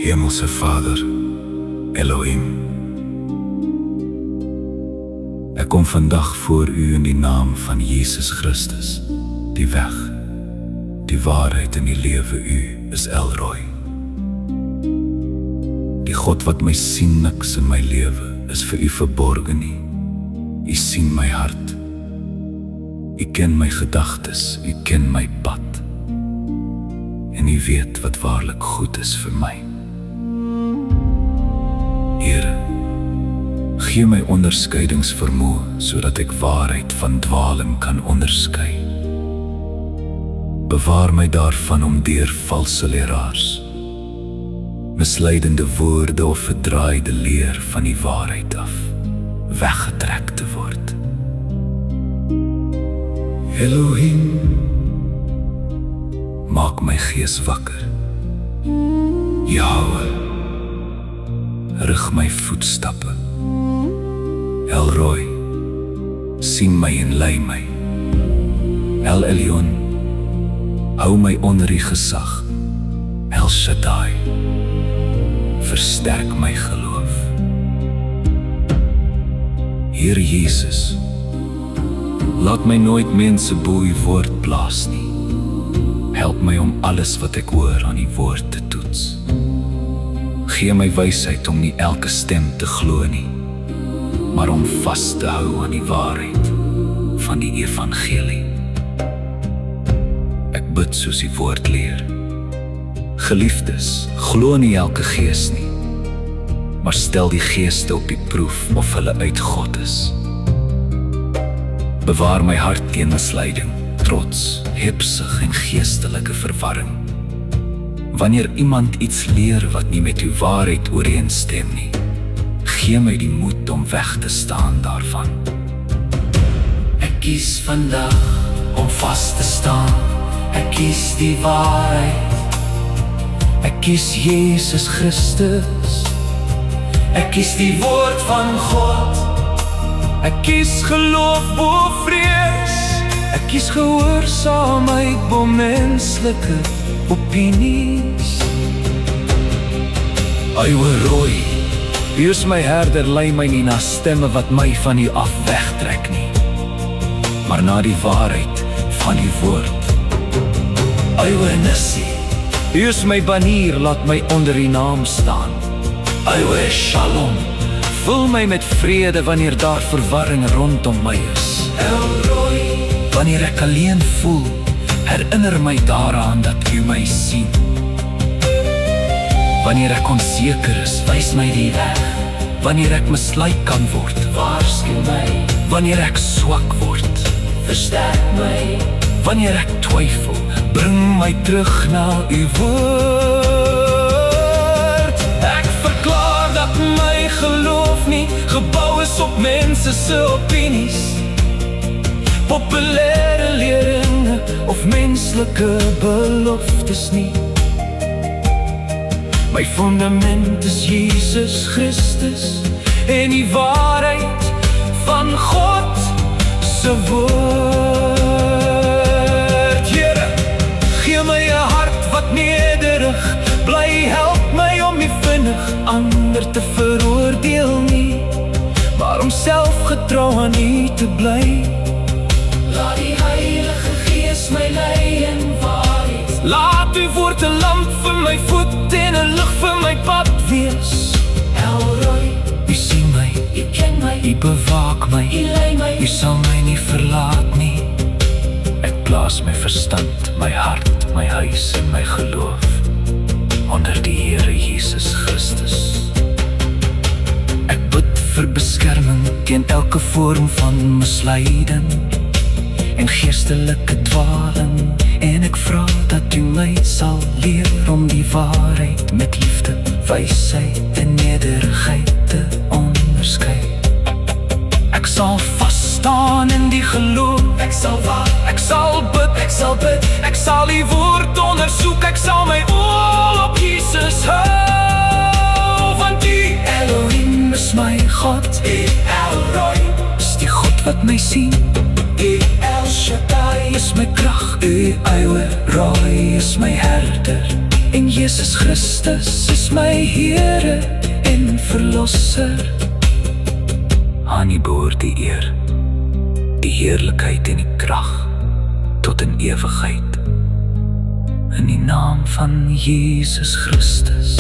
Hemelse Vader, Elohim. Ek kom vandag voor U in die naam van Jesus Christus, die weg, die waarheid en die lewe. U is Elroy. Die God wat my sien, niks in my lewe is vir U verborgen nie. U sien my hart. U ken my gedagtes, U ken my pad. En U weet wat waarlik goed is vir my. Here, gee my onderskeidingsvermoë, sodat ek waarheid van dwaling kan onderskei. Bewaar my daarvan om deur valse leraars, misleidende woorde of verdraaide leer van die waarheid af, weggetrek te word. Elohim, maak my gees wakker. Jahwe, rig my voetstappe. Elroy, sien my en lei my. El Elyon, hou my onder die gesag. El Shaddai, versterk my geloof. Heer Jesus, laat my nooit mense boei woord blaas nie. Help my om alles wat ek hoor aan die woord te toets. Gee my wysheid om nie elke stem te glo nie, maar om vas te hou aan die waarheid van die evangelie. Ek bid soos die woord leer. Geliefdes, glo nie elke gees nie, maar stel die geeste op die proef of hulle uit God is. Bewaar my hart teen misleiding, trots, hebsug en geestelike verwarring. Wanneer iemand iets leer wat nie met uw waarheid ooreenstem nie, gee my die moed om weg te staan daarvan. Ek kies vandag om vast te staan. Ek kies die waarheid. Ek kies Jesus Christus. Ek kies die woord van God. Ek kies geloof bo vrees. Ek kies gehoorsaamheid bo menslike opinies. Elroy, U is my herder, lei my nie na stemme wat my van U af wegtrek nie, maar na die waarheid van U woord. Nissi, U is my banier, laat my onder U naam staan. Shalom, vul my met vrede wanneer daar verwarring rondom my is. Elroy, wanneer ek alleen voel, herinner my daaraan dat U my sien. Wanneer ek onseker is, wys my die weg. Wanneer ek mislei kan word, waarsku my. Wanneer ek swak word, versterk my. Wanneer ek twyfel, bring my terug na U woord. Ek verklaar dat my geloof nie gebou is op mense se opinies, populêre leringe of menslike beloftes nie. My fundament is Jesus Christus en die waarheid van God se woord. Here, gee my 'n hart wat nederig bly, help my om nie vinnig ander te veroordeel nie, maar om selfgetrou aan U te bly. Laat die Heilige Gees my lei in waarheid. Laat U woord 'n lamp vir my voet en 'n lig vir my pad wees. Elroy, U sien my, U ken my, U bewaak my, U lei my, U sal my nie verlaat nie. Ek plaas my verstand, my hart, my huis en my geloof onder die Here Jesus Christus. Ek bid vir beskerming teen elke vorm van misleiding en geestelike dwaling, en ek vra dat U my sal leer om die waarheid met liefde, wysheid en nederigheid te onderskei. Ek sal vasstaan in die geloof. Ek sal waak, ek sal bid, ek sal bid. Ek sal die woord ondersoek, ek sal my oor op Jesus hou. Want U, Elohim, is my God. U, Elroy, is die God wat my sien. U, El Shaddai, is my krag. U, Elroy, is my herder. En Jesus Christus is my Here en Verlosser. Aan U behoort die eer, die heerlikheid en die krag tot in ewigheid. In die naam van Jesus Christus.